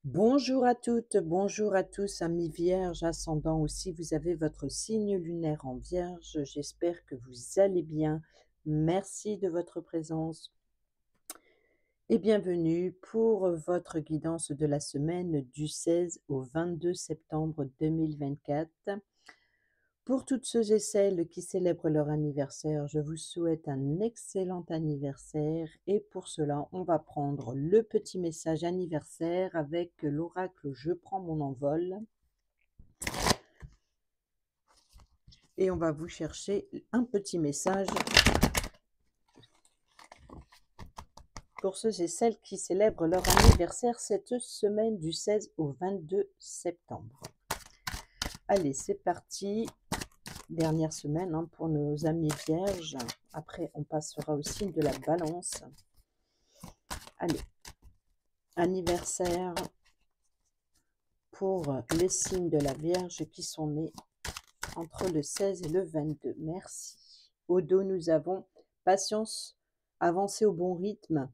Bonjour à toutes, bonjour à tous, amis vierges, ascendant aussi, vous avez votre signe lunaire en vierge. J'espère que vous allez bien. Merci de votre présence et bienvenue pour votre guidance de la semaine du 16 au 22 septembre 2024. Pour toutes ceux et celles qui célèbrent leur anniversaire, je vous souhaite un excellent anniversaire et pour cela, on va prendre le petit message anniversaire avec l'oracle Je prends mon envol et on va vous chercher un petit message pour ceux et celles qui célèbrent leur anniversaire cette semaine du 16 au 22 septembre. Allez, c'est parti. Dernière semaine pour nos amis vierges. Après, on passera au signe de la balance. Allez, anniversaire pour les signes de la Vierge qui sont nés entre le 16 et le 22. Merci. Au dos, nous avons patience, avancer au bon rythme.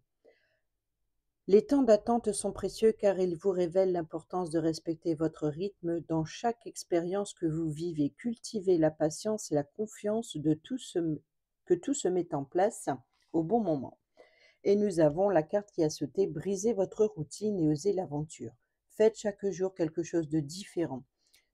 Les temps d'attente sont précieux car ils vous révèlent l'importance de respecter votre rythme dans chaque expérience que vous vivez. Cultivez la patience et la confiance que tout se met en place au bon moment. Et nous avons la carte qui a sauté, brisez votre routine et osez l'aventure. Faites chaque jour quelque chose de différent.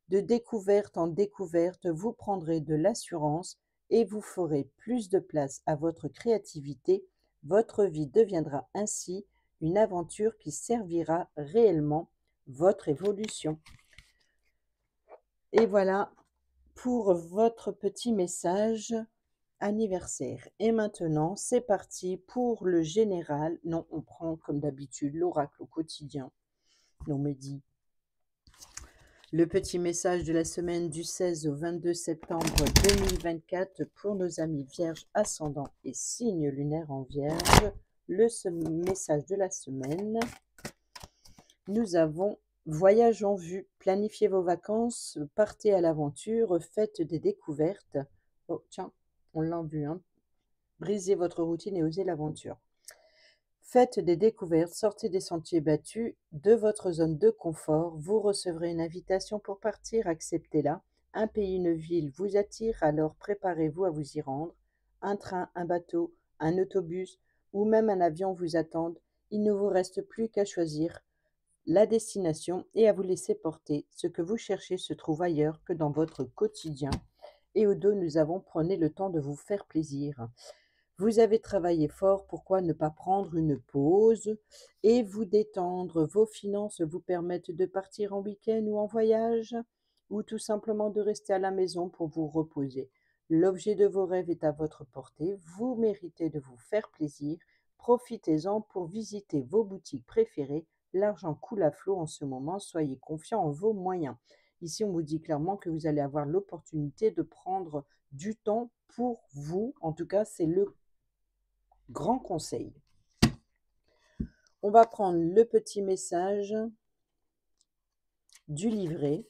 De découverte en découverte, vous prendrez de l'assurance et vous ferez plus de place à votre créativité. Votre vie deviendra ainsi une aventure qui servira réellement votre évolution. Et voilà pour votre petit message anniversaire. Et maintenant, c'est parti pour le général. Non, on prend comme d'habitude l'oracle au quotidien. Non, mais dit. Le petit message de la semaine du 16 au 22 septembre 2024 pour nos amis vierges, ascendants et signes lunaires en vierge. Le message de la semaine. Nous avons voyage en vue, planifiez vos vacances, partez à l'aventure, faites des découvertes. Oh tiens, on l'a vu, brisez votre routine et osez l'aventure. Faites des découvertes, sortez des sentiers battus, de votre zone de confort. Vous recevrez une invitation pour partir, acceptez-la. Un pays, une ville vous attire, alors préparez-vous à vous y rendre. Un train, un bateau, un autobus ou même un avion vous attendent. Il ne vous reste plus qu'à choisir la destination et à vous laisser porter. Ce que vous cherchez se trouve ailleurs que dans votre quotidien. Et au dos, nous avons prenez le temps de vous faire plaisir. Vous avez travaillé fort, pourquoi ne pas prendre une pause et vous détendre? Vos finances vous permettent de partir en week-end ou en voyage ou tout simplement de rester à la maison pour vous reposer. L'objet de vos rêves est à votre portée, vous méritez de vous faire plaisir. Profitez-en pour visiter vos boutiques préférées. L'argent coule à flot en ce moment, soyez confiants en vos moyens. Ici, on vous dit clairement que vous allez avoir l'opportunité de prendre du temps pour vous. En tout cas, c'est le grand conseil. On va prendre le petit message du livret.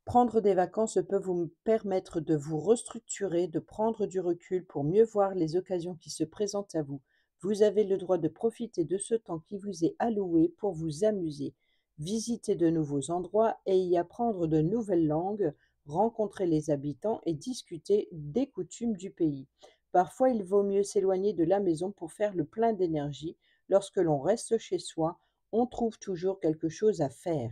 Prendre des vacances peut vous permettre de vous restructurer, de prendre du recul pour mieux voir les occasions qui se présentent à vous. Vous avez le droit de profiter de ce temps qui vous est alloué pour vous amuser, visiter de nouveaux endroits et y apprendre de nouvelles langues, rencontrer les habitants et discuter des coutumes du pays. Parfois, il vaut mieux s'éloigner de la maison pour faire le plein d'énergie. Lorsque l'on reste chez soi, on trouve toujours quelque chose à faire.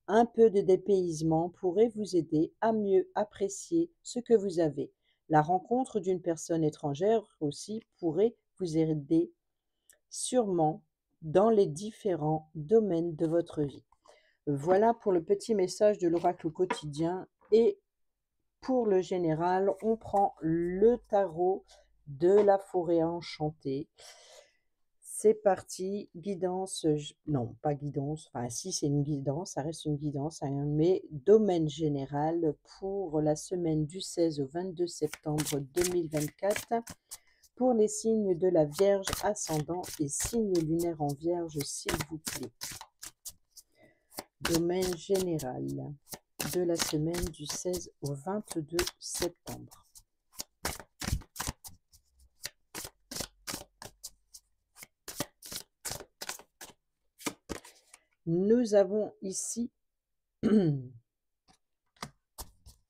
Un peu de dépaysement pourrait vous aider à mieux apprécier ce que vous avez. La rencontre d'une personne étrangère aussi pourrait vous aider sûrement dans les différents domaines de votre vie. Voilà pour le petit message de l'oracle quotidien. Et pour le général, on prend le tarot de la forêt enchantée. C'est parti, guidance, non pas guidance, enfin si c'est une guidance, ça reste une guidance, mais domaine général pour la semaine du 16 au 22 septembre 2024 pour les signes de la Vierge ascendant et signes lunaires en Vierge, s'il vous plaît. Domaine général de la semaine du 16 au 22 septembre. Nous avons ici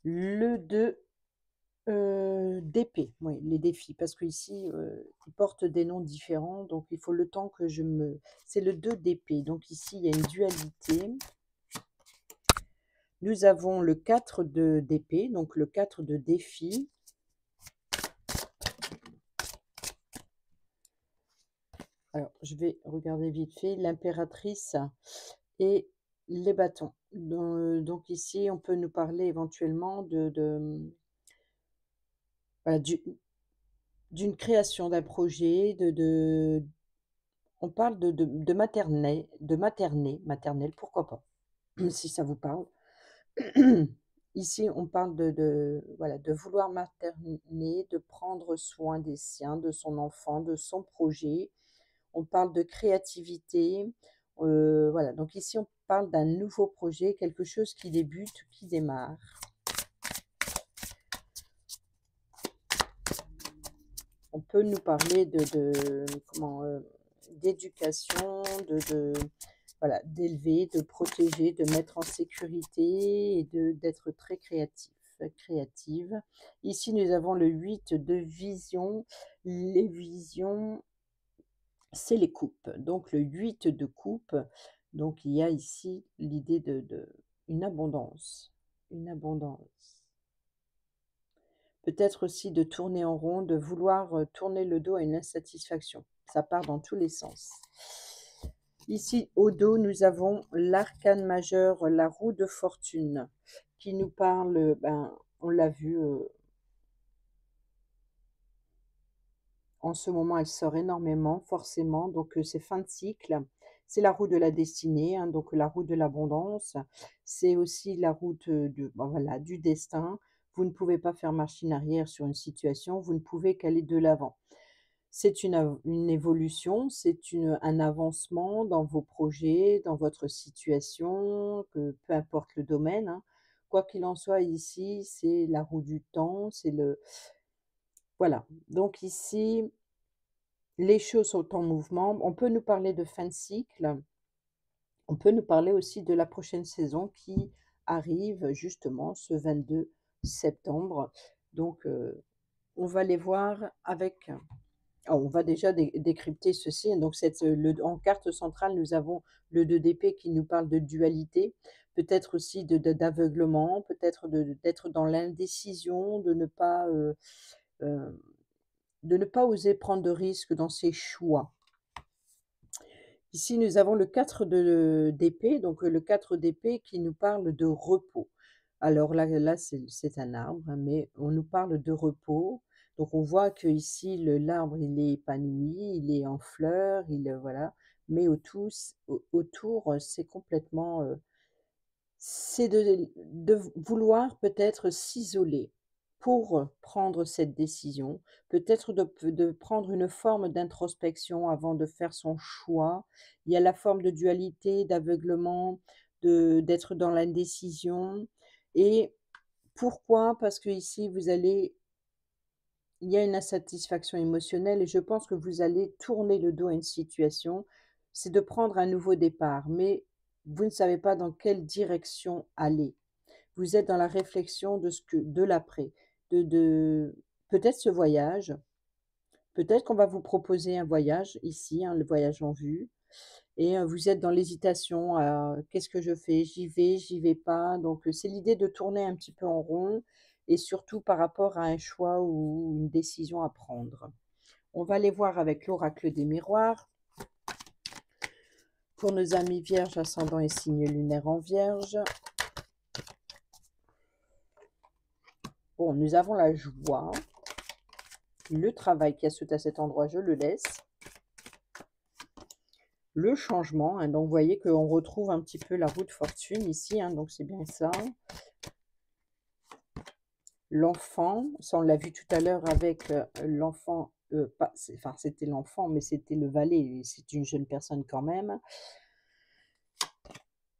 le 2 d'épée, oui, les défis, parce qu'ici, ils portent des noms différents, donc il faut le temps que je me c'est le 2 d'épée, donc ici, il y a une dualité. Nous avons le 4 d'épée, donc le 4 de défi. Alors, je vais regarder vite fait, l'impératrice et les bâtons. Donc ici, on peut nous parler éventuellement voilà, d'une création d'un projet, on parle maternelle, pourquoi pas, si ça vous parle. Ici, on parle voilà, de vouloir materner, de prendre soin des siens, de son enfant, de son projet. On parle de créativité, voilà, donc ici, on parle d'un nouveau projet, quelque chose qui débute, qui démarre. On peut nous parler d'éducation, voilà, d'élever, de protéger, de mettre en sécurité et d'être très créative. Ici, nous avons le 8 de vision. Les visions, c'est les coupes. Donc le 8 de coupe, donc il y a ici l'idée une abondance, une abondance. Peut-être aussi de tourner en rond, de vouloir, tourner le dos à une insatisfaction. Ça part dans tous les sens. Ici, au dos, nous avons l'arcane majeur, la roue de fortune, qui nous parle, on l'a vu, en ce moment, elle sort énormément, forcément, donc c'est fin de cycle. C'est la roue de la destinée, hein, donc la roue de l'abondance. C'est aussi la route, voilà, du destin. Vous ne pouvez pas faire machine arrière sur une situation, vous ne pouvez qu'aller de l'avant. C'est une évolution, un avancement dans vos projets, dans votre situation, peu importe le domaine, hein. Quoi qu'il en soit, ici, c'est la roue du temps, voilà. Donc ici, les choses sont en mouvement. On peut nous parler de fin de cycle. On peut nous parler aussi de la prochaine saison qui arrive justement ce 22 septembre. Donc, on va les voir avec on va déjà décrypter ceci. Donc en carte centrale, nous avons le 2 d'épée qui nous parle de dualité, peut-être aussi d'aveuglement, peut-être d'être dans l'indécision, de ne pas oser prendre de risques dans ses choix. Ici, nous avons le 4 d'épée, donc le 4 d'épée qui nous parle de repos. Alors là c'est un arbre, hein, mais on nous parle de repos. Donc on voit que ici l'arbre, il est épanoui, il est en fleurs, voilà, mais autour, c'est complètement, c'est de vouloir peut-être s'isoler pour prendre cette décision, peut-être de prendre une forme d'introspection avant de faire son choix. Il y a la forme de dualité, d'aveuglement, d'être dans l'indécision. Et pourquoi? Parce que ici il y a une insatisfaction émotionnelle et je pense que vous allez tourner le dos à une situation. C'est de prendre un nouveau départ, mais vous ne savez pas dans quelle direction aller. Vous êtes dans la réflexion de l'après, de peut-être ce voyage, peut-être qu'on va vous proposer un voyage ici, hein, le voyage en vue et vous êtes dans l'hésitation, «Qu'est-ce que je fais? J'y vais pas?» Donc c'est l'idée de tourner un petit peu en rond et surtout par rapport à un choix ou une décision à prendre. On va aller voir avec l'oracle des miroirs. Pour nos amis vierges, ascendant et signe lunaire en vierge. Bon, nous avons la joie, le travail qui a sauté à cet endroit, je le laisse. Le changement, hein, donc vous voyez qu'on retrouve un petit peu la roue de fortune ici, hein, donc c'est bien ça. L'enfant, ça on l'a vu tout à l'heure avec l'enfant, enfin c'était l'enfant, mais c'était le valet, c'est une jeune personne quand même.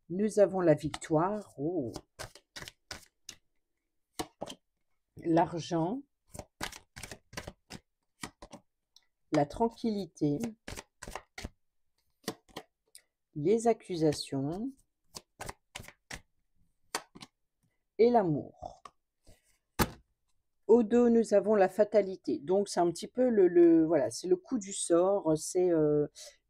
Nous avons la victoire, oh. L'argent, la tranquillité, les accusations et l'amour. Au dos, nous avons la fatalité. Donc c'est un petit peu voilà, c'est le coup du sort, c'est,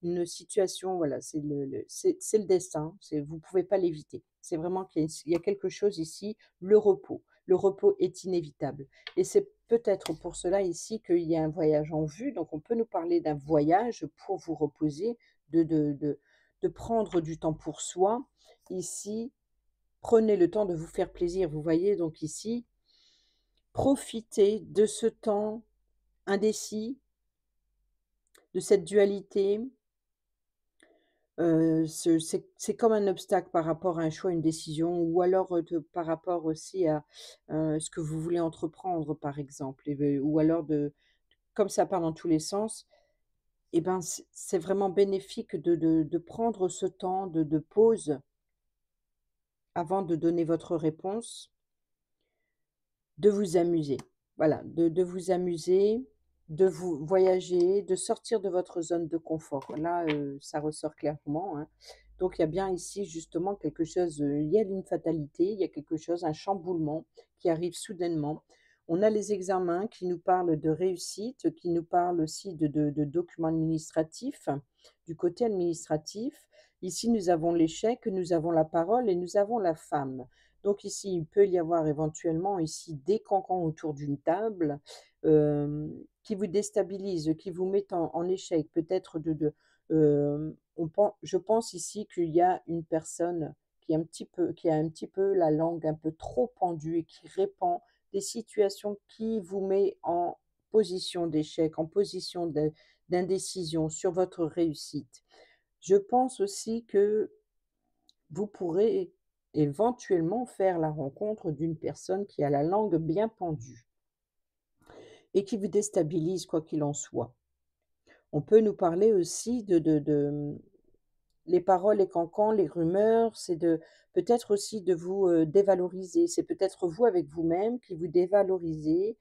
une situation, voilà, c'est le destin, vous pouvez pas l'éviter. C'est vraiment qu'il y a quelque chose ici, le repos. Le repos est inévitable et c'est peut-être pour cela ici qu'il y a un voyage en vue, donc on peut nous parler d'un voyage pour vous reposer, de prendre du temps pour soi. Ici, prenez le temps de vous faire plaisir. Vous voyez donc ici, profitez de ce temps indécis, de cette dualité. C'est comme un obstacle par rapport à un choix, une décision ou alors, par rapport aussi à, ce que vous voulez entreprendre, par exemple ou alors comme ça part dans tous les sens et ben, c'est vraiment bénéfique de prendre ce temps de pause avant de donner votre réponse. De vous amuser, voilà, de vous amuser, de vous voyager, de sortir de votre zone de confort. Là, ça ressort clairement, hein. Donc il y a bien ici justement quelque chose, il y a une fatalité, il y a quelque chose, un chamboulement qui arrive soudainement. On a les examens qui nous parlent de réussite, qui nous parlent aussi de documents administratifs, du côté administratif. Ici, nous avons l'échec, nous avons la parole et nous avons la femme. Donc ici, il peut y avoir éventuellement ici des cancans autour d'une table, qui vous déstabilisent, qui vous mettent en échec. Peut-être je pense ici qu'il y a une personne qui a un petit peu la langue un peu trop pendue et qui répand des situations qui vous met en position d'échec, en position d'indécision sur votre réussite. Je pense aussi que vous pourrez éventuellement faire la rencontre d'une personne qui a la langue bien pendue et qui vous déstabilise quoi qu'il en soit. On peut nous parler aussi les paroles, les cancans, les rumeurs, c'est de peut-être aussi de vous, dévaloriser. C'est peut-être vous avec vous-même qui vous dévalorisez.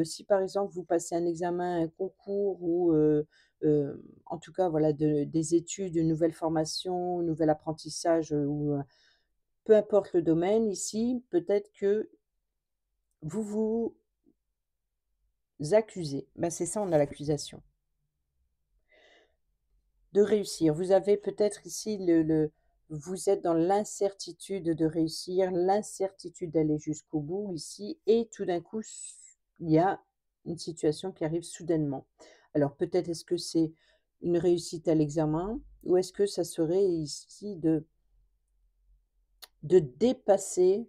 Si par exemple vous passez un examen, un concours ou, en tout cas voilà des études, une nouvelle formation, un nouvel apprentissage, ou peu importe le domaine ici, peut-être que vous vous accusez. Ben, c'est ça, on a l'accusation de réussir. Vous avez peut-être ici vous êtes dans l'incertitude de réussir, l'incertitude d'aller jusqu'au bout ici et tout d'un coup, il y a une situation qui arrive soudainement. Alors peut-être est-ce que c'est une réussite à l'examen ou est-ce que ça serait ici de dépasser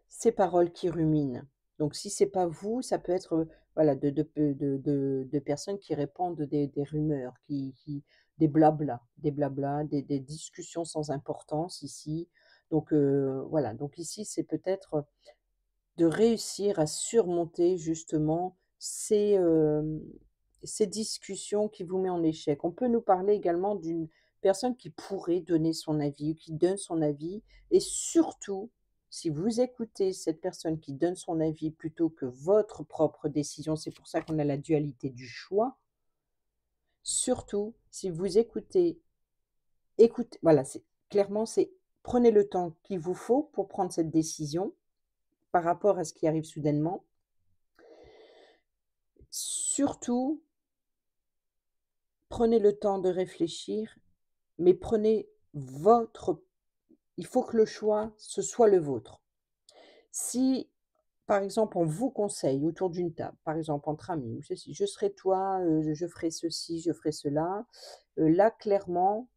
ces paroles qui ruminent. Donc si c'est pas vous, ça peut être, voilà, de personnes qui répandent des rumeurs, des blablas, des discussions sans importance ici. Donc voilà, donc ici, c'est peut-être de réussir à surmonter justement ces discussions qui vous met en échec. On peut nous parler également d'une personne qui pourrait donner son avis ou qui donne son avis et surtout, si vous écoutez cette personne qui donne son avis plutôt que votre propre décision, c'est pour ça qu'on a la dualité du choix. Surtout, si vous écoutez voilà, c'est clairement, c'est prenez le temps qu'il vous faut pour prendre cette décision par rapport à ce qui arrive soudainement. Surtout, prenez le temps de réfléchir, mais prenez votre il faut que le choix, ce soit le vôtre. Si, par exemple, on vous conseille autour d'une table, par exemple entre amis ou ceci: «Je serai toi, je ferai ceci, je ferai cela», là, clairement,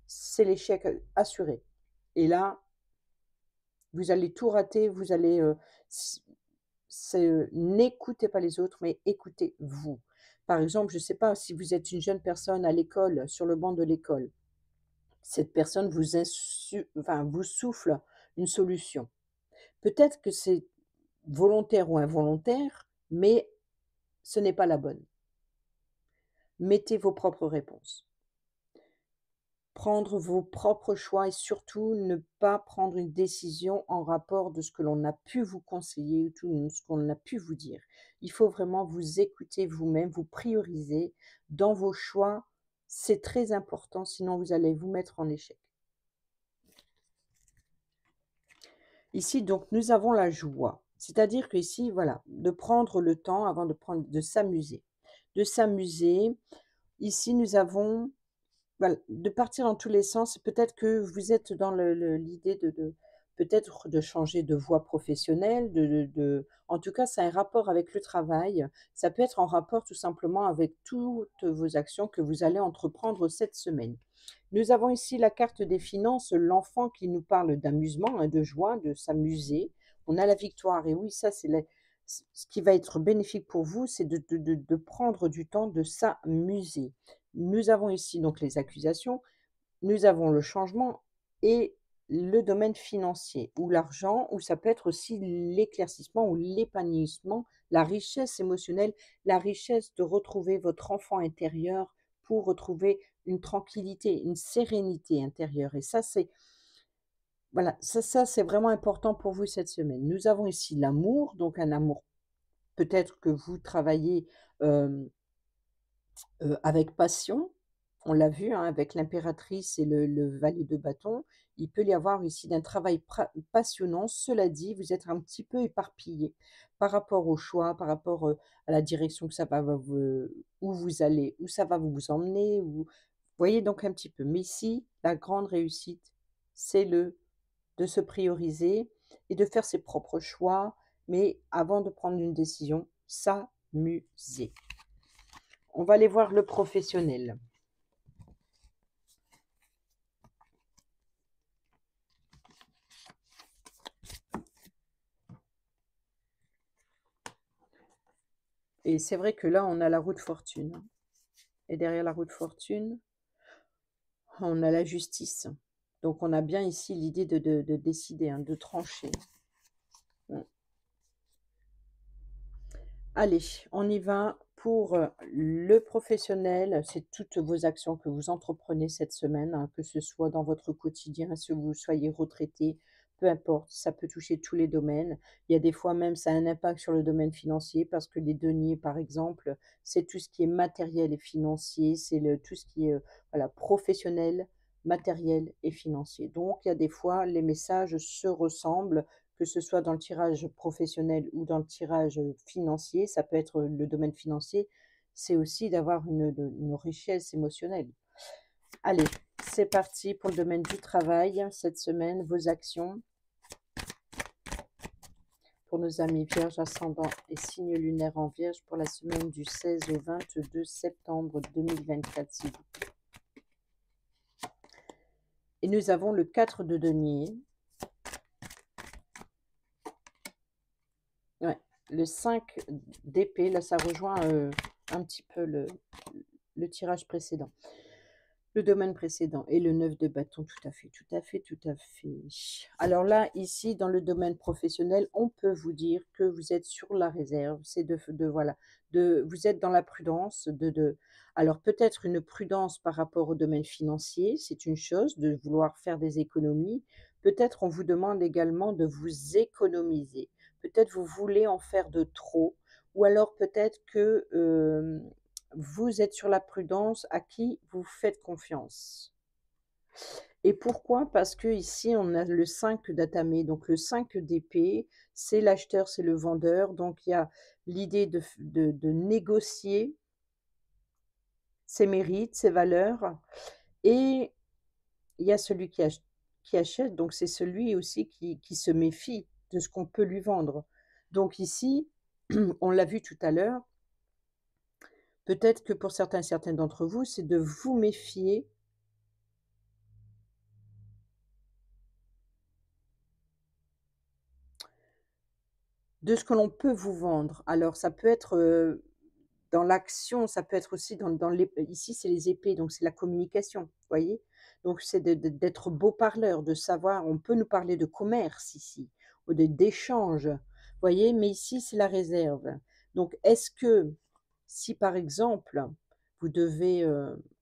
c'est l'échec, assuré et là, vous allez tout rater, vous allez, n'écoutez pas les autres, mais écoutez-vous. Par exemple, je ne sais pas si vous êtes une jeune personne à l'école, sur le banc de l'école, cette personne vous souffle une solution. Peut-être que c'est volontaire ou involontaire, mais ce n'est pas la bonne. Mettez vos propres réponses. Prendre vos propres choix et surtout ne pas prendre une décision en rapport de ce que l'on a pu vous conseiller ou tout ce qu'on a pu vous dire. Il faut vraiment vous écouter vous-même, vous prioriser dans vos choix C'est très important, sinon vous allez vous mettre en échec. Ici, donc, nous avons la joie. C'est-à-dire qu'ici, voilà, de prendre le temps avant de prendre de s'amuser. De s'amuser. Ici, nous avons, voilà, de partir dans tous les sens. Peut-être que vous êtes dans l'idée de peut-être de changer de voie professionnelle, en tout cas, ça a un rapport avec le travail. Ça peut être en rapport tout simplement avec toutes vos actions que vous allez entreprendre cette semaine. Nous avons ici la carte des finances, l'enfant qui nous parle d'amusement, hein, de joie, de s'amuser. On a la victoire et oui, ça c'est ce qui va être bénéfique pour vous, c'est de prendre du temps de s'amuser. Nous avons ici donc les accusations, nous avons le changement et le domaine financier ou l'argent, ou ça peut être aussi l'éclaircissement ou l'épanouissement, la richesse émotionnelle, la richesse de retrouver votre enfant intérieur pour retrouver une tranquillité, une sérénité intérieure. Et ça, c'est voilà, ça c'est vraiment important pour vous cette semaine. Nous avons ici l'amour, donc un amour peut-être que vous travaillez avec passion. On l'a vu, hein, avec l'impératrice et le valet de bâton, il peut y avoir ici d'un travail passionnant. Cela dit, vous êtes un petit peu éparpillé par rapport au choix, par rapport à la direction que ça va vous, où vous allez, où ça va vous emmener. Vous voyez donc un petit peu. Mais ici, la grande réussite, c'est de se prioriser et de faire ses propres choix. Mais avant de prendre une décision, s'amuser. On va aller voir le professionnel. Et c'est vrai que là, on a la roue de fortune, hein. Et derrière la roue de fortune, on a la justice. Donc on a bien ici l'idée de décider, hein, de trancher. Mmh. Allez, on y va pour, le professionnel. C'est toutes vos actions que vous entreprenez cette semaine, hein, que ce soit dans votre quotidien, si vous soyez retraité, peu importe, ça peut toucher tous les domaines. Il y a des fois même, ça a un impact sur le domaine financier parce que les deniers, par exemple, c'est tout ce qui est matériel et financier, c'est tout ce qui est, voilà, professionnel, matériel et financier. Donc il y a des fois, les messages se ressemblent, que ce soit dans le tirage professionnel ou dans le tirage, financier, ça peut être, le domaine financier, c'est aussi d'avoir une richesse émotionnelle. Allez, c'est parti pour le domaine du travail, cette semaine, vos actions. Pour nos amis vierges, ascendant et signe lunaire en vierge pour la semaine du 16 au 22 septembre 2024, s'il vous plaît. Et nous avons le 4 de denier. Ouais, le 5 d'épée, là ça rejoint, un petit peu le tirage précédent, le domaine précédent et le 9 de bâton, tout à fait, tout à fait, tout à fait. Alors là, ici, dans le domaine professionnel, on peut vous dire que vous êtes sur la réserve, c'est voilà, vous êtes dans la prudence, alors peut-être une prudence par rapport au domaine financier, c'est une chose, de vouloir faire des économies. Peut-être on vous demande également de vous économiser. Peut-être vous voulez en faire de trop, ou alors peut-être que vous êtes sur la prudence, à qui vous faites confiance. Et pourquoi? Parce que ici on a le 5 d'atamé, donc le 5 d'épée, c'est l'acheteur, c'est le vendeur, donc il y a l'idée de négocier ses mérites, ses valeurs, et il y a celui qui achète, donc c'est celui aussi qui se méfie de ce qu'on peut lui vendre. Donc ici, on l'a vu tout à l'heure, peut-être que pour certains d'entre vous, c'est de vous méfier de ce que l'on peut vous vendre. Alors ça peut être, dans l'action, ça peut être aussi dans ici c'est les épées, donc c'est la communication, vous voyez? Donc c'est d'être beau parleur, de savoir, on peut nous parler de commerce ici, ou d'échange, vous voyez? Mais ici c'est la réserve. Donc est-ce que si par exemple, vous devez,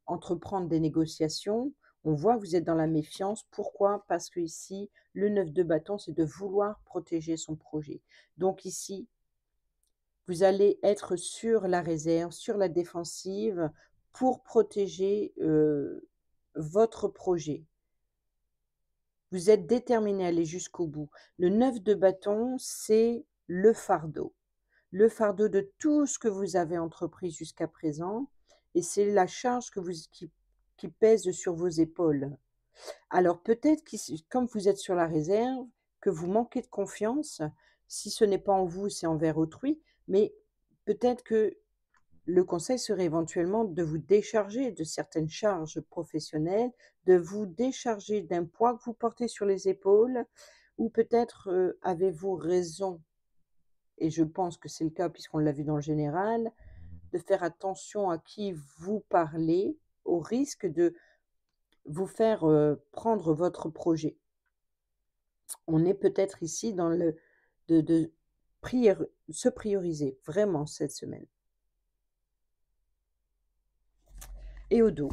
entreprendre des négociations, on voit que vous êtes dans la méfiance. Pourquoi? Parce que ici le 9 de bâton, c'est de vouloir protéger son projet. Donc ici, vous allez être sur la réserve, sur la défensive pour protéger votre projet. Vous êtes déterminé à aller jusqu'au bout. Le 9 de bâton, c'est le fardeau. Le fardeau de tout ce que vous avez entrepris jusqu'à présent et c'est la charge qui pèse sur vos épaules. Alors peut-être comme vous êtes sur la réserve, que vous manquez de confiance, si ce n'est pas en vous, c'est envers autrui, mais peut-être que le conseil serait éventuellement de vous décharger de certaines charges professionnelles, de vous décharger d'un poids que vous portez sur les épaules ou peut-être, avez-vous raison, et je pense que c'est le cas puisqu'on l'a vu dans le général, de faire attention à qui vous parlez, au risque de vous faire, prendre votre projet. On est peut-être ici dans le de se prioriser vraiment cette semaine. Et au dos,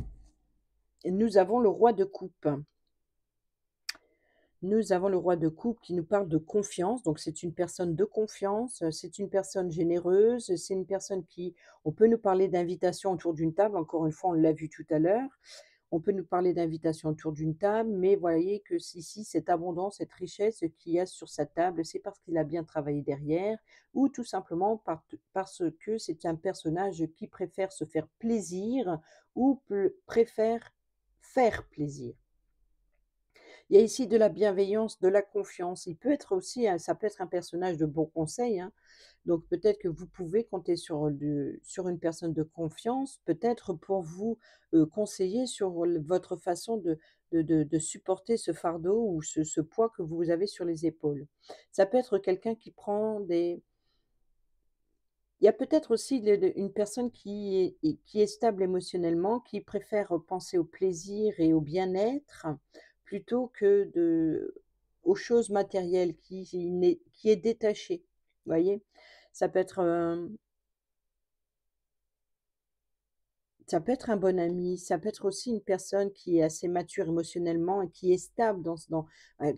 nous avons le roi de coupe. Nous avons le roi de coupe qui nous parle de confiance, donc c'est une personne de confiance, c'est une personne généreuse, c'est une personne qui on peut nous parler d'invitation autour d'une table, encore une fois, on l'a vu tout à l'heure. On peut nous parler d'invitation autour d'une table, mais voyez que ici, cette abondance, cette richesse qu'il y a sur sa table, c'est parce qu'il a bien travaillé derrière ou tout simplement parce que c'est un personnage qui préfère se faire plaisir ou préfère faire plaisir. Il y a ici de la bienveillance, de la confiance. Il peut être aussi, ça peut être un personnage de bon conseil, hein. Donc peut-être que vous pouvez compter sur une personne de confiance, peut-être pour vous conseiller sur votre façon de supporter ce fardeau ou ce poids que vous avez sur les épaules. Ça peut être quelqu'un qui prend des... Il y a peut-être aussi une personne qui est stable émotionnellement, qui préfère penser au plaisir et au bien-être plutôt que aux choses matérielles, qui est détaché. Vous voyez? Ça peut être, ça peut être un bon ami, ça peut être aussi une personne qui est assez mature émotionnellement et qui est stable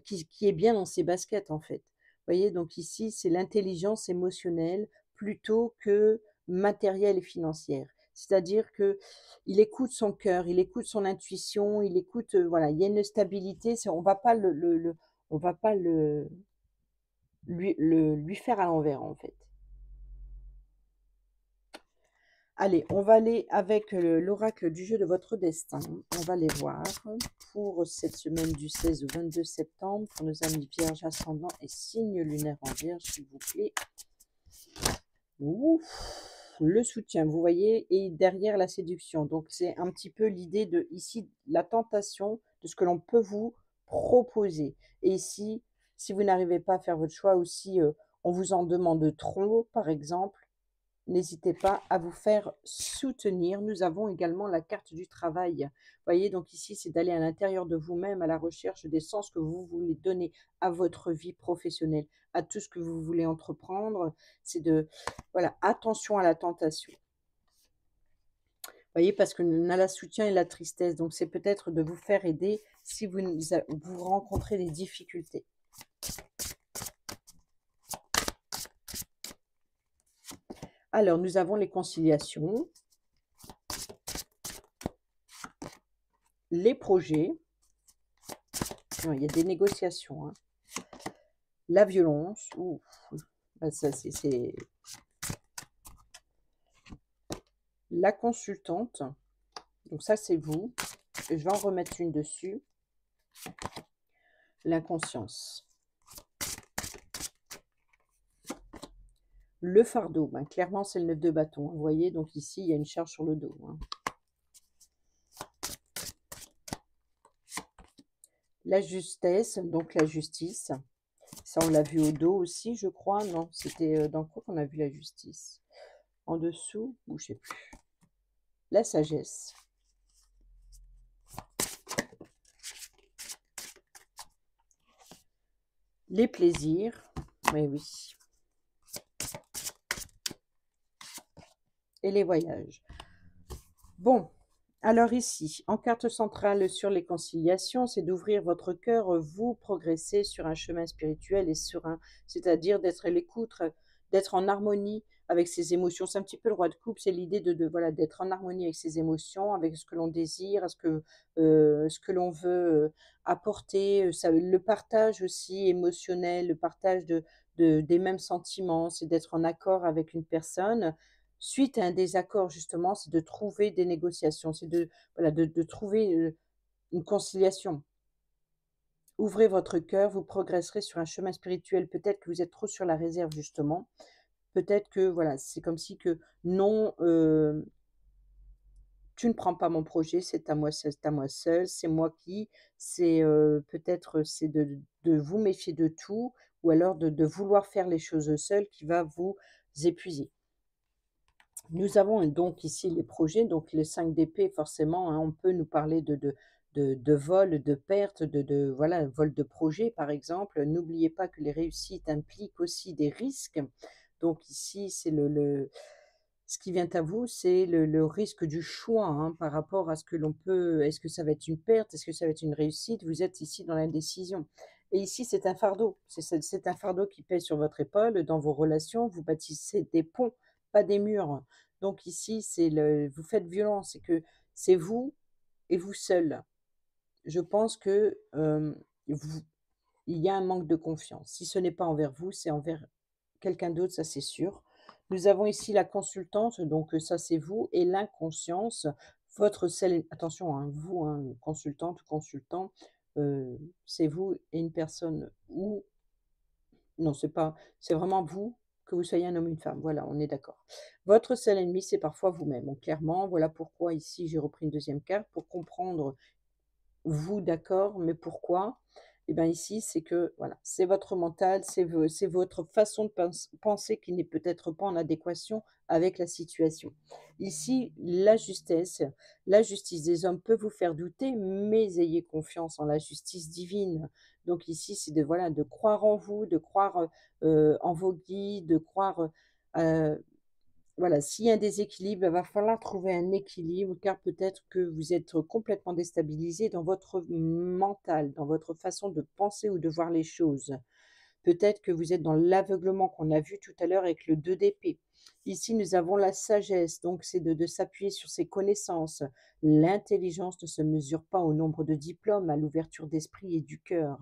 qui est bien dans ses baskets, en fait. Vous voyez? Donc ici, c'est l'intelligence émotionnelle plutôt que matérielle et financière. C'est-à-dire que il écoute son cœur, il écoute son intuition, il écoute, voilà, il y a une stabilité, on va pas on va pas lui faire à l'envers, en fait. Allez, on va aller avec l'oracle du jeu de votre destin. On va les voir pour cette semaine du 16 au 22 septembre pour nos amis Vierge, ascendant et signe lunaire en Vierge, s'il vous plaît. Ouf, le soutien, vous voyez, et derrière la séduction. Donc, c'est un petit peu l'idée de, ici, la tentation de ce que l'on peut vous proposer. Et ici, si vous n'arrivez pas à faire votre choix, ou si on vous en demande trop, par exemple, n'hésitez pas à vous faire soutenir. Nous avons également la carte du travail. Vous voyez, donc ici, c'est d'aller à l'intérieur de vous-même à la recherche des sens que vous voulez donner à votre vie professionnelle, à tout ce que vous voulez entreprendre. C'est voilà, attention à la tentation. Vous voyez, parce qu'on a la soutien et la tristesse. Donc, c'est peut-être de vous faire aider si vous rencontrez des difficultés. Alors, nous avons les conciliations, les projets. Non, il y a des négociations, hein. La violence. Ouf, ça, c'est la consultante. Donc ça, c'est vous. Je vais en remettre une dessus. L'inconscience. Le fardeau. Ben, clairement, c'est le 9 de bâton. Vous voyez, donc ici, il y a une charge sur le dos, hein. La justesse, donc la justice. Ça, on l'a vu au dos aussi, je crois. Non, c'était dans quoi qu'on a vu la justice? En dessous, ou je sais plus. La sagesse. Les plaisirs. Oui, oui. Et les voyages. Bon. Alors ici, en carte centrale sur les conciliations, c'est d'ouvrir votre cœur, vous progressez sur un chemin spirituel et serein, c'est-à-dire d'être à l'écoute, d'être en harmonie avec ses émotions. C'est un petit peu le roi de coupe, c'est l'idée voilà, d'être en harmonie avec ses émotions, avec ce que l'on désire, ce que l'on veut, apporter, ça le partage aussi émotionnel, le partage des mêmes sentiments, c'est d'être en accord avec une personne. Suite à un désaccord justement, c'est de trouver des négociations, c'est voilà, de trouver, une conciliation. Ouvrez votre cœur, vous progresserez sur un chemin spirituel. Peut-être que vous êtes trop sur la réserve justement. Peut-être que voilà, c'est comme si que non, tu ne prends pas mon projet, c'est à moi seul, c'est moi qui, c'est, peut-être c'est de vous méfier de tout ou alors de vouloir faire les choses seul qui va vous épuiser. Nous avons donc ici les projets, donc les 5 d'épée forcément, hein, on peut nous parler de vol, de perte, voilà, vol de projet par exemple. N'oubliez pas que les réussites impliquent aussi des risques. Donc ici, c'est ce qui vient à vous, c'est le risque du choix, hein, par rapport à ce que l'on peut est-ce que ça va être une perte? Est-ce que ça va être une réussite? Vous êtes ici dans l'indécision et ici, c'est un fardeau. C'est un fardeau qui pèse sur votre épaule dans vos relations. Vous bâtissez des ponts, pas des murs. Donc ici, vous faites violence, c'est que c'est vous et vous seul. Je pense que, vous il y a un manque de confiance. Si ce n'est pas envers vous, c'est envers quelqu'un d'autre, ça c'est sûr. Nous avons ici la consultante, donc ça c'est vous et l'inconscience, votre seule attention, hein, vous, hein, consultante ou consultant, c'est vous et une personne ou non, c'est pas c'est vraiment vous, que vous soyez un homme ou une femme, voilà, on est d'accord. Votre seul ennemi, c'est parfois vous-même, donc clairement, voilà pourquoi ici j'ai repris une deuxième carte pour comprendre vous, d'accord, mais pourquoi? Et ben, ici, c'est que, voilà, c'est votre mental, c'est votre façon de penser qui n'est peut-être pas en adéquation avec la situation. Ici, la justice des hommes peut vous faire douter, mais ayez confiance en la justice divine. Donc ici, c'est voilà, de croire en vous, de croire, en vos guides, de croire, voilà, s'il y a un déséquilibre, il va falloir trouver un équilibre car peut-être que vous êtes complètement déstabilisé dans votre mental, dans votre façon de penser ou de voir les choses. Peut-être que vous êtes dans l'aveuglement qu'on a vu tout à l'heure avec le 2 d'épée. Ici, nous avons la sagesse, donc c'est de s'appuyer sur ses connaissances. L'intelligence ne se mesure pas au nombre de diplômes, à l'ouverture d'esprit et du cœur.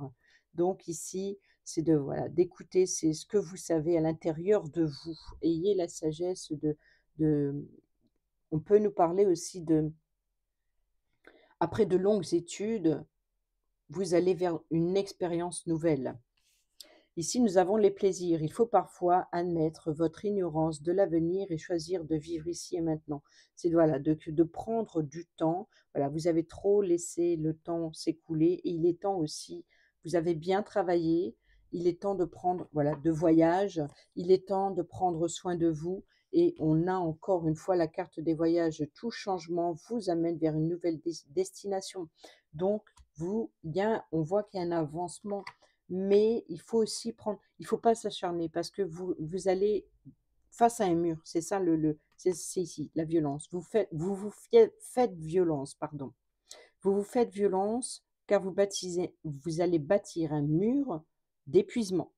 Donc ici, c'est voilà, d'écouter, c'est ce que vous savez à l'intérieur de vous. Ayez la sagesse de on peut nous parler aussi après de longues études, vous allez vers une expérience nouvelle. Ici, nous avons les plaisirs. Il faut parfois admettre votre ignorance de l'avenir et choisir de vivre ici et maintenant. C'est voilà, de prendre du temps. Voilà, vous avez trop laissé le temps s'écouler et il est temps aussi, vous avez bien travaillé, il est temps de prendre, voilà, de voyage, il est temps de prendre soin de vous et on a encore une fois la carte des voyages. Tout changement vous amène vers une nouvelle destination. Donc, on voit qu'il y a un avancement mais il faut aussi il faut pas s'acharner parce que vous allez face à un mur. C'est ça c'est ici, la violence. Faites violence, pardon. Vous vous faites violence car vous allez bâtir un mur d'épuisement.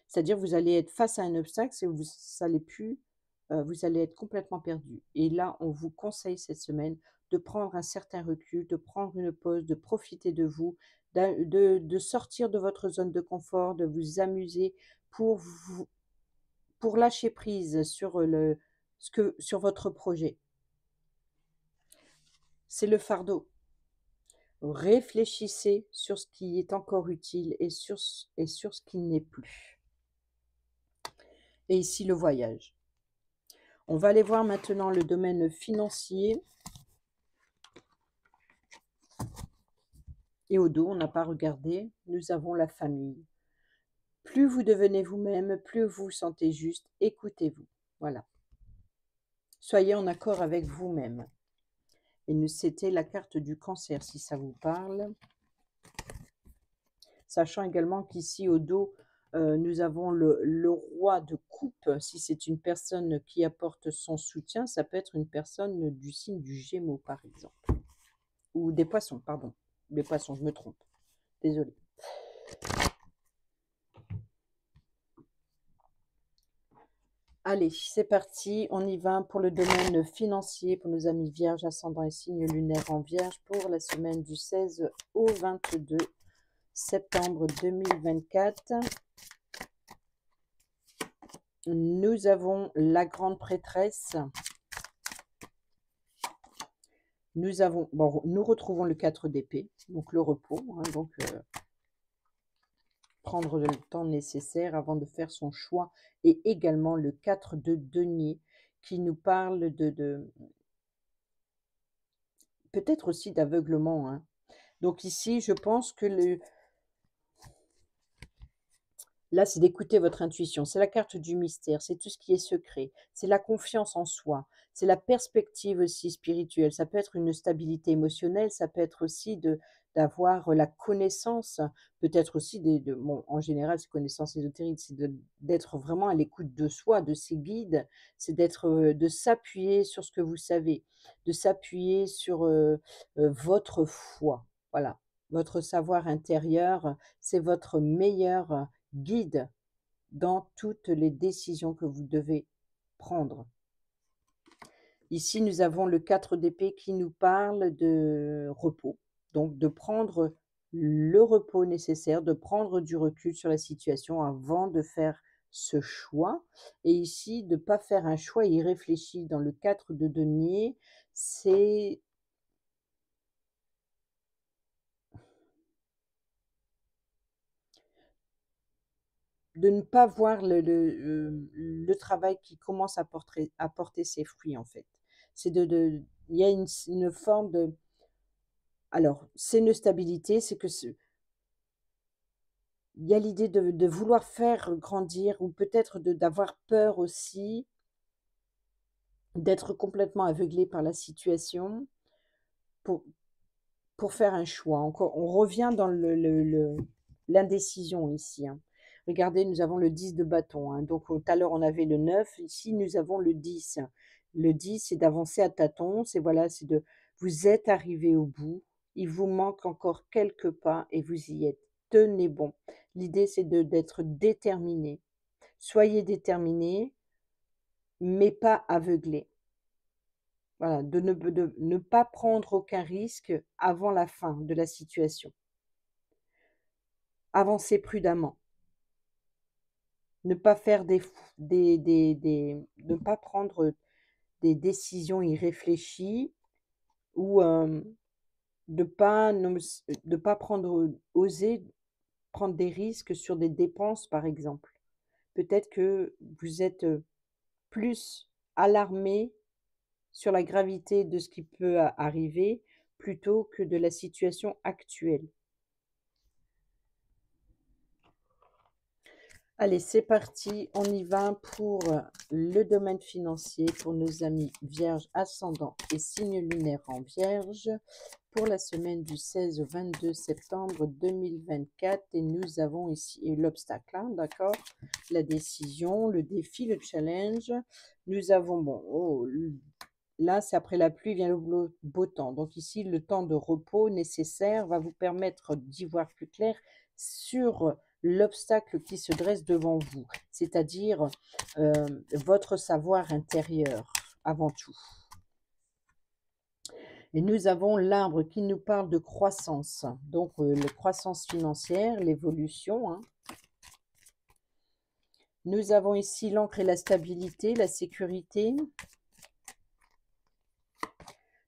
C'est-à-dire vous allez être face à un obstacle et vous allez être complètement perdu. Et là, on vous conseille cette semaine de prendre un certain recul, de prendre une pause, de profiter de vous, de sortir de votre zone de confort, de vous amuser pour pour lâcher prise sur sur votre projet. C'est le fardeau. Réfléchissez sur ce qui est encore utile et sur ce qui n'est plus. Et ici, le voyage. On va aller voir maintenant le domaine financier. Et au dos, on n'a pas regardé, nous avons la famille. Plus vous devenez vous-même, plus vous vous sentez juste, écoutez-vous. Voilà. Soyez en accord avec vous-même. Et c'était la carte du cancer, si ça vous parle. Sachant également qu'ici, au dos, nous avons le roi de coupe. Si c'est une personne qui apporte son soutien, ça peut être une personne du signe du Gémeaux, par exemple. Ou des poissons, pardon. Des poissons, je me trompe. Désolée. Allez, c'est parti, on y va pour le domaine financier, pour nos amis vierges, ascendant et signe lunaire en vierge, pour la semaine du 16 au 22 septembre 2024. Nous avons la grande prêtresse. Nous retrouvons le 4 d'épée, donc le repos, hein, prendre le temps nécessaire avant de faire son choix, et également le 4 de denier qui nous parle de peut-être aussi d'aveuglement, hein. Donc ici, je pense que là, c'est d'écouter votre intuition. C'est la carte du mystère, c'est tout ce qui est secret, c'est la confiance en soi, c'est la perspective aussi spirituelle. Ça peut être une stabilité émotionnelle, ça peut être aussi d'avoir la connaissance, peut-être aussi bon, en général, c'est connaissance ésotérique, c'est d'être vraiment à l'écoute de soi, de ses guides, c'est de s'appuyer sur ce que vous savez, de s'appuyer sur votre foi. Voilà, votre savoir intérieur, c'est votre meilleur guide dans toutes les décisions que vous devez prendre. Ici, nous avons le 4 d'épée qui nous parle de repos, donc de prendre le repos nécessaire, de prendre du recul sur la situation avant de faire ce choix. Et ici, de ne pas faire un choix irréfléchi. Dans le 4 de denier, c'est de ne pas voir le travail qui commence à porter ses fruits, en fait. C'est il y a une forme de, alors, c'est une stabilité, c'est que il y a l'idée de vouloir faire grandir, ou peut-être d'avoir peur aussi, d'être complètement aveuglé par la situation pour pour faire un choix. Encore, on revient dans l'indécision ici, hein. Regardez, nous avons le 10 de bâton, hein. Donc, tout à l'heure, on avait le 9. Ici, nous avons le 10. Le 10, c'est d'avancer à tâtons. C'est voilà, c'est vous êtes arrivé au bout. Il vous manque encore quelques pas et vous y êtes. Tenez bon. L'idée, c'est d'être déterminé. Soyez déterminé, mais pas aveuglé. Voilà, de ne pas prendre aucun risque avant la fin de la situation. Avancer prudemment. Ne pas faire ne pas prendre des décisions irréfléchies, ou de pas oser prendre des risques sur des dépenses, par exemple. Peut-être que vous êtes, plus alarmé sur la gravité de ce qui peut arriver, plutôt que de la situation actuelle. Allez, c'est parti, on y va pour le domaine financier, pour nos amis vierges, ascendant et signe lunaire en vierge, pour la semaine du 16 au 22 septembre 2024. Et nous avons ici l'obstacle, hein, d'accord, la décision, le défi, le challenge. Nous avons, bon, là, c'est après la pluie vient le beau temps. Donc ici, le temps de repos nécessaire va vous permettre d'y voir plus clair sur l'obstacle qui se dresse devant vous, c'est-à-dire votre savoir intérieur avant tout. Et nous avons l'arbre qui nous parle de croissance, donc la croissance financière, l'évolution, hein. Nous avons ici l'encre et la stabilité, la sécurité.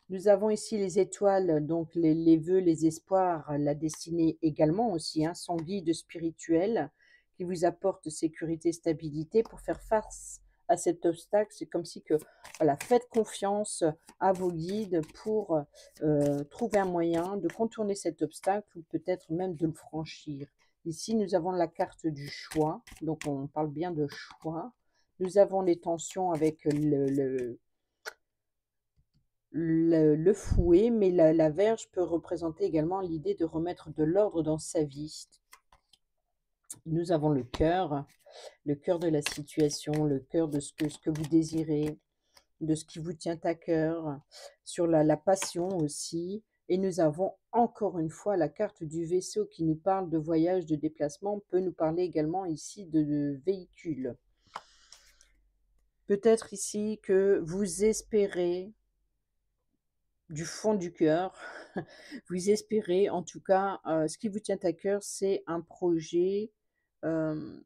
Nous avons ici les étoiles, donc les vœux, les espoirs, la destinée également aussi, hein, son guide spirituel qui vous apporte sécurité, stabilité pour faire face à cet obstacle. C'est comme si que, voilà, faites confiance à vos guides pour trouver un moyen de contourner cet obstacle, ou peut-être même de le franchir. Ici, nous avons la carte du choix, donc on parle bien de choix. Nous avons les tensions avec le fouet, mais la verge peut représenter également l'idée de remettre de l'ordre dans sa vie. Nous avons le cœur de la situation, le cœur de ce que vous désirez, de ce qui vous tient à cœur, sur la passion aussi. Et nous avons encore une fois la carte du vaisseau qui nous parle de voyage, de déplacement, peut nous parler également ici de véhicule. Peut-être ici que vous espérez du fond du cœur, vous espérez en tout cas, ce qui vous tient à cœur, c'est un projet, hem,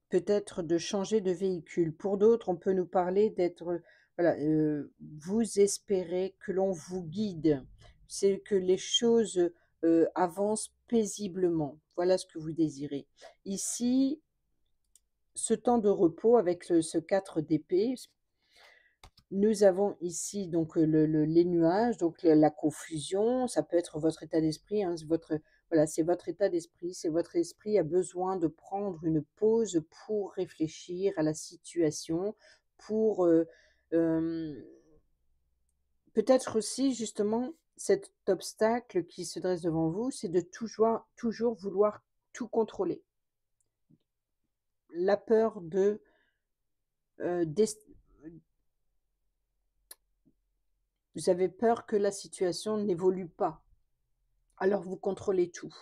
peut-être de changer de véhicule. Pour d'autres, on peut nous parler d'être, voilà, vous espérez que l'on vous guide. C'est que les choses, avancent paisiblement. Voilà ce que vous désirez. Ici, ce temps de repos avec ce 4 d'épée. Nous avons ici donc, les nuages, donc la confusion, ça peut être votre état d'esprit, hein, c'est votre voilà, c'est votre état d'esprit, c'est votre esprit a besoin de prendre une pause pour réfléchir à la situation, pour, peut-être aussi justement cet obstacle qui se dresse devant vous, c'est de toujours vouloir tout contrôler. La peur de, des vous avez peur que la situation n'évolue pas. Alors vous contrôlez tout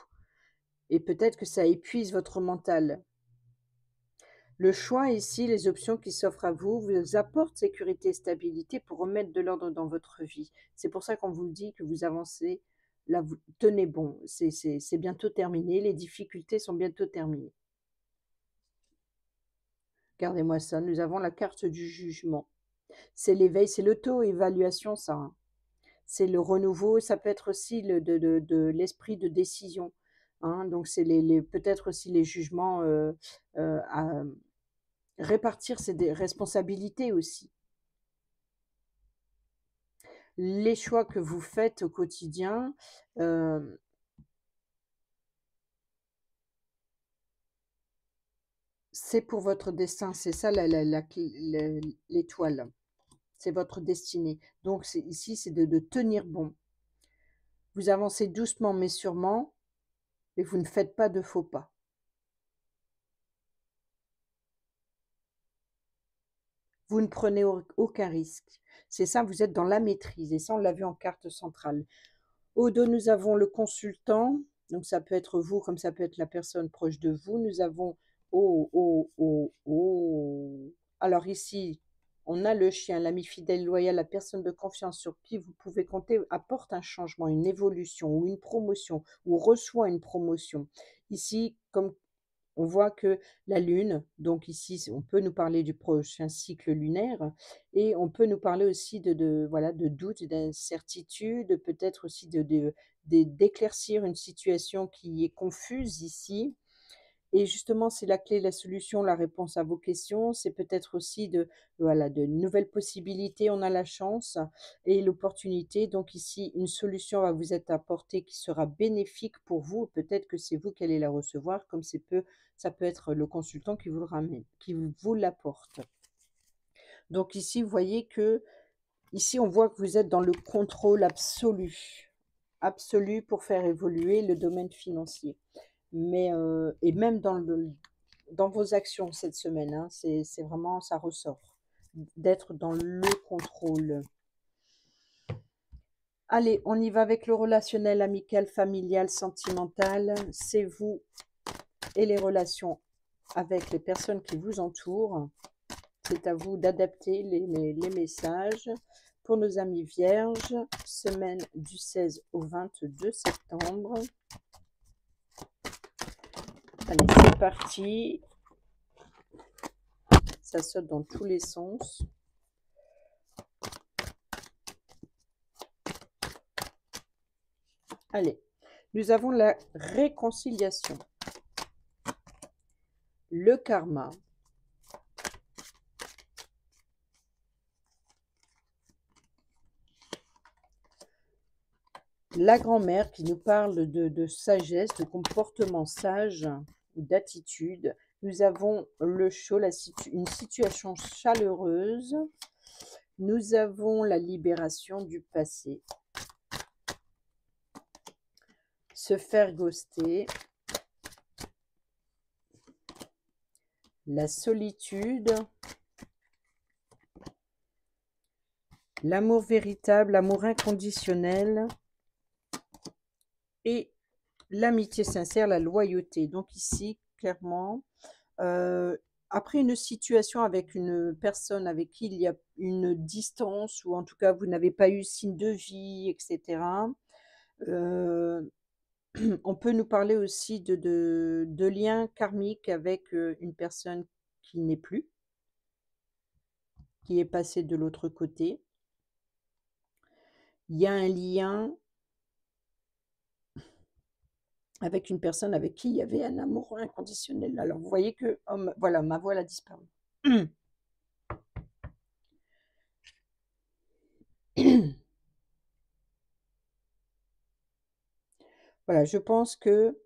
et peut-être que ça épuise votre mental. Le choix ici, les options qui s'offrent à vous, vous apportent sécurité et stabilité pour remettre de l'ordre dans votre vie. C'est pour ça qu'on vous dit que vous avancez, là vous tenez bon, c'est bientôt terminé, les difficultés sont bientôt terminées. Regardez-moi ça, nous avons la carte du jugement. C'est l'éveil, c'est l'auto-évaluation ça, hein. C'est le renouveau, ça peut être aussi de l'esprit de décision, hein, donc c'est les peut-être aussi les jugements, à répartir ses des responsabilités aussi. Les choix que vous faites au quotidien, hem, c'est pour votre destin, c'est ça la cl le l'étoile, c'est votre destinée. Donc c'est ici, c'est de tenir bon. Vous avancez doucement mais sûrement et vous ne faites pas de faux pas. Vous ne prenez aucun risque. C'est ça, vous êtes dans la maîtrise et ça, on l'a vu en carte centrale. Au dos, nous avons le consultant, donc ça peut être vous comme ça peut être la personne proche de vous. Nous avons oh, oh, oh, oh. Alors ici, on a le chien, l'ami fidèle, loyal, la personne de confiance sur qui vous pouvez compter, apporte un changement, une évolution ou une promotion ou reçoit une promotion. Ici, comme on voit que la Lune, donc ici, on peut nous parler du prochain cycle lunaire et on peut nous parler aussi voilà, de doute, d'incertitude, peut-être aussi d'éclaircir une situation qui est confuse ici. Et justement, c'est la clé, la solution, la réponse à vos questions. C'est peut-être aussi voilà, de nouvelles possibilités. On a la chance et l'opportunité. Donc ici, une solution va vous être apportée qui sera bénéfique pour vous. Peut-être que c'est vous qui allez la recevoir, comme ça peut être le consultant qui vous le ramène, qui vous l'apporte. Donc ici, vous voyez que ici, on voit que vous êtes dans le contrôle absolu, absolu pour faire évoluer le domaine financier. Mais et même dans vos actions cette semaine, hein, c'est vraiment ça ressort, d'être dans le contrôle. Allez, on y va avec le relationnel, amical, familial, sentimental. C'est vous et les relations avec les personnes qui vous entourent. C'est à vous d'adapter les messages. Pour nos amis vierges, semaine du 16 au 22 septembre. Allez, c'est parti. Ça saute dans tous les sens. Allez, nous avons la réconciliation, le karma, la grand-mère qui nous parle de sagesse, de comportement sage ou d'attitude. Nous avons le chaud, une situation chaleureuse. Nous avons la libération du passé. Se faire ghoster. La solitude. L'amour véritable, l'amour inconditionnel. Et l'amitié sincère, la loyauté. Donc ici, clairement, Après une situation avec une personne avec qui il y a une distance ou en tout cas vous n'avez pas eu signe de vie et cetera, heu, on peut nous parler aussi de liens karmiques avec, une personne qui n'est plus, qui est passée de l'autre côté. Il y a un lien avec une personne avec qui il y avait un amour inconditionnel. Alors vous voyez que, voilà, ma voile a disparu. Voilà, je pense que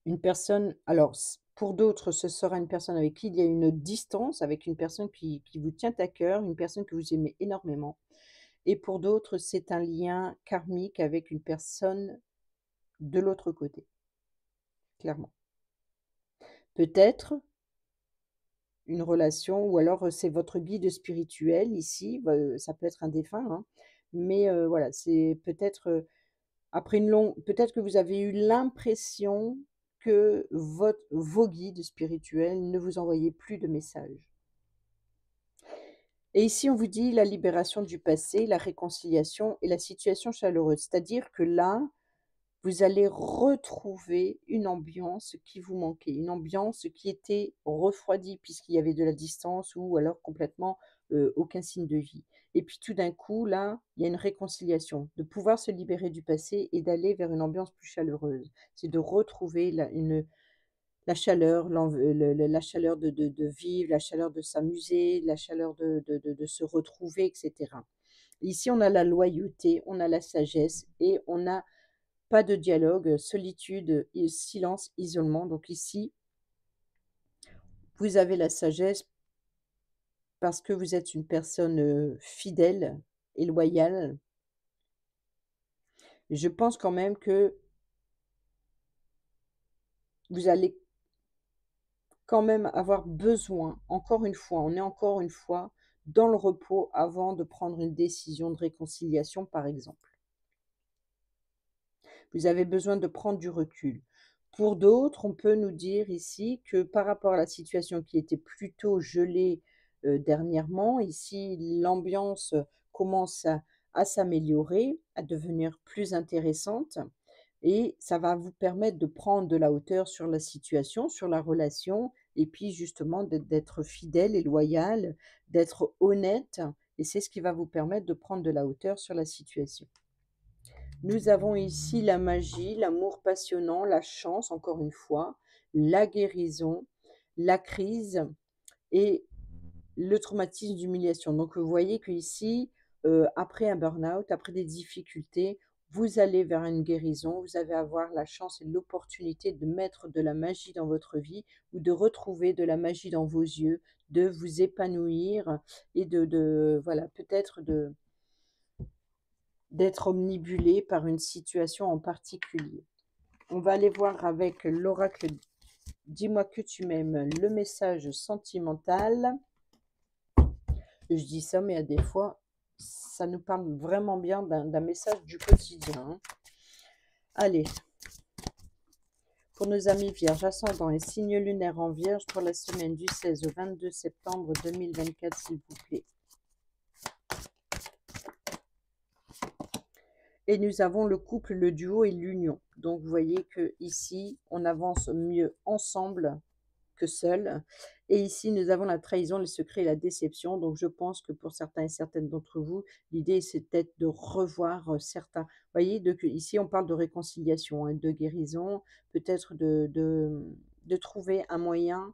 une personne alors pour d'autres, ce sera une personne avec qui il y a une distance, avec une personne qui vous tient à cœur, une personne que vous aimez énormément et pour d'autres, c'est un lien karmique avec une personne de l'autre côté, clairement. Peut-être une relation ou alors, c'est votre guide spirituel ici, ça peut être un défunt, hein, mais voilà, c'est peut-être, après une longue peut-être que vous avez eu l'impression que vos guides spirituels ne vous envoyaient plus de messages. Et ici, on vous dit la libération du passé, la réconciliation et la situation chaleureuse. C'est-à-dire que là, vous allez retrouver une ambiance qui vous manquait, une ambiance qui était refroidie puisqu'il y avait de la distance ou alors complètement, aucun signe de vie. Et puis tout d'un coup, là, il y a une réconciliation, de pouvoir se libérer du passé et d'aller vers une ambiance plus chaleureuse. C'est de retrouver la chaleur, la chaleur de vivre, la chaleur de s'amuser, la chaleur de se retrouver et cetera. Ici, on a la loyauté, on a la sagesse et on a pas de dialogue, solitude, silence, isolement. Donc ici, vous avez la sagesse parce que vous êtes une personne, fidèle et loyale. Je pense quand même que vous allez quand même avoir besoin, encore une fois, on est encore une fois dans le repos avant de prendre une décision de réconciliation, par exemple. Vous avez besoin de prendre du recul. Pour d'autres, on peut nous dire ici que par rapport à la situation qui était plutôt gelée, dernièrement, ici l'ambiance commence à s'améliorer, à devenir plus intéressante et ça va vous permettre de prendre de la hauteur sur la situation, sur la relation et puis justement d'être fidèle et loyal, d'être honnête et c'est ce qui va vous permettre de prendre de la hauteur sur la situation. Nous avons ici la magie, l'amour passionnant, la chance, encore une fois, la guérison, la crise et le traumatisme d'humiliation. Donc, vous voyez qu'ici, après un burn-out, après des difficultés, vous allez vers une guérison, vous allez avoir la chance et l'opportunité de mettre de la magie dans votre vie ou de retrouver de la magie dans vos yeux, de vous épanouir et voilà, peut-être d'être omnibulé par une situation en particulier. On va aller voir avec l'oracle Dis-moi que tu m'aimes, le message sentimental. Je dis ça, mais à des fois, ça nous parle vraiment bien d'un message du quotidien, hein. Allez, pour nos amis vierges, ascendant et signe lunaire en vierge pour la semaine du 16 au 22 septembre 2024, s'il vous plaît. Et nous avons le couple, le duo et l'union. Donc, vous voyez que ici, on avance mieux ensemble que seul. Et ici, nous avons la trahison, le secret et la déception. Donc, je pense que pour certains et certaines d'entre vous, l'idée, c'est peut-être de revoir certains. Vous voyez, ici, on parle de réconciliation, hein, de guérison, peut-être de trouver un moyen.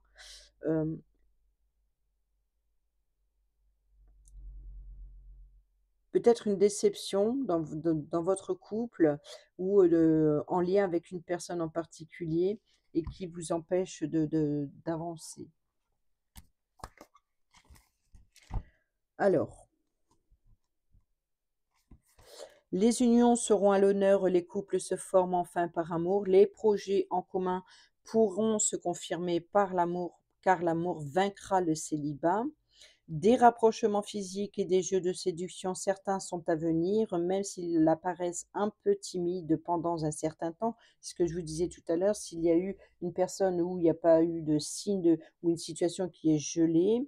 Peut-être une déception dans votre couple ou en lien avec une personne en particulier et qui vous empêche d'avancer. Alors, les unions seront à l'honneur, les couples se forment enfin par amour, les projets en commun pourront se confirmer par l'amour, car l'amour vaincra le célibat. Des rapprochements physiques et des jeux de séduction, certains sont à venir, même s'ils apparaissent un peu timides pendant un certain temps. Ce que je vous disais tout à l'heure, s'il y a eu une personne où il n'y a pas eu de signe ou une situation qui est gelée,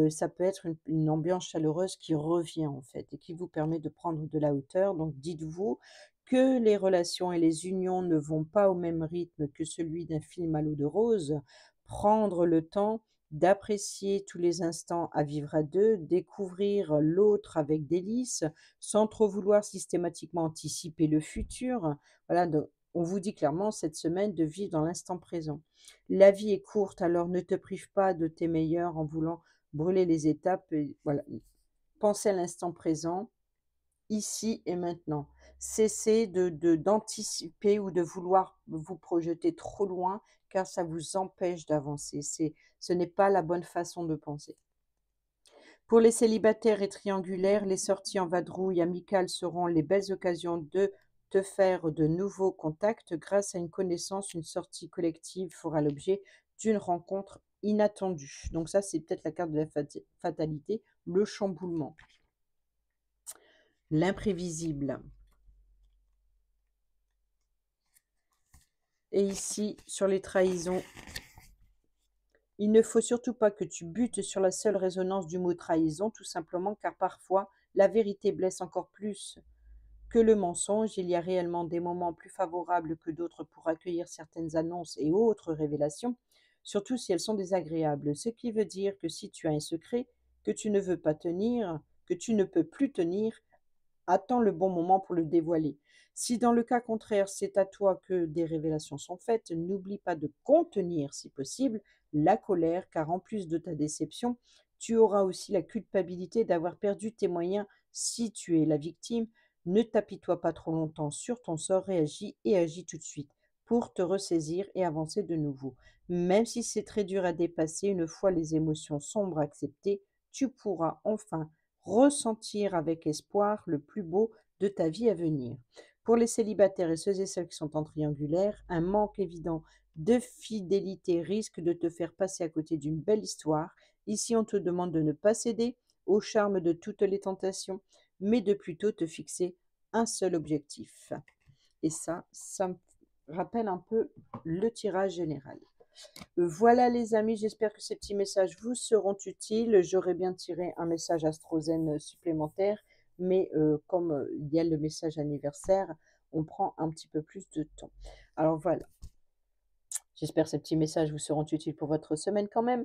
ça peut être une ambiance chaleureuse qui revient en fait et qui vous permet de prendre de la hauteur. Donc dites-vous que les relations et les unions ne vont pas au même rythme que celui d'un film à l'eau de rose. Prendre le temps d'apprécier tous les instants à vivre à 2, découvrir l'autre avec délice, sans trop vouloir systématiquement anticiper le futur. Voilà, donc on vous dit clairement cette semaine de vivre dans l'instant présent. La vie est courte, alors ne te prive pas de tes meilleurs en voulant brûler les étapes et voilà, pensez à l'instant présent, ici et maintenant. Cessez d'anticiper ou de vouloir vous projeter trop loin, car ça vous empêche d'avancer. Ce n'est pas la bonne façon de penser. Pour les célibataires et triangulaires, les sorties en vadrouille amicales seront les belles occasions de te faire de nouveaux contacts grâce à une connaissance. Une sortie collective fera l'objet d'une rencontre inattendue. Donc ça, c'est peut-être la carte de la fatalité, le chamboulement, l'imprévisible. Et ici, sur les trahisons, il ne faut surtout pas que tu butes sur la seule résonance du mot trahison, tout simplement car parfois la vérité blesse encore plus que le mensonge. Il y a réellement des moments plus favorables que d'autres pour accueillir certaines annonces et autres révélations, surtout si elles sont désagréables. Ce qui veut dire que si tu as un secret que tu ne veux pas tenir, que tu ne peux plus tenir, attends le bon moment pour le dévoiler. Si dans le cas contraire, c'est à toi que des révélations sont faites, n'oublie pas de contenir, si possible, la colère, car en plus de ta déception, tu auras aussi la culpabilité d'avoir perdu tes moyens si tu es la victime. Ne t'apitoie pas trop longtemps sur ton sort, réagis et agis tout de suite pour te ressaisir et avancer de nouveau. Même si c'est très dur à dépasser, une fois les émotions sombres acceptées, tu pourras enfin ressentir avec espoir le plus beau de ta vie à venir. Pour les célibataires et ceux et celles qui sont en triangulaire, un manque évident de fidélité risque de te faire passer à côté d'une belle histoire. Ici, on te demande de ne pas céder au charme de toutes les tentations, mais de plutôt te fixer un seul objectif. Et ça me rappelle un peu le tirage général. Voilà les amis, j'espère que ces petits messages vous seront utiles. J'aurais bien tiré un message astrozène supplémentaire, mais comme il y a le message anniversaire, on prend un petit peu plus de temps. Alors voilà, j'espère que ces petits messages vous seront utiles pour votre semaine quand même.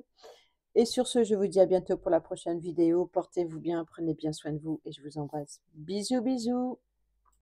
Et sur ce, je vous dis à bientôt pour la prochaine vidéo. Portez-vous bien, prenez bien soin de vous et je vous embrasse. Bisous, bisous.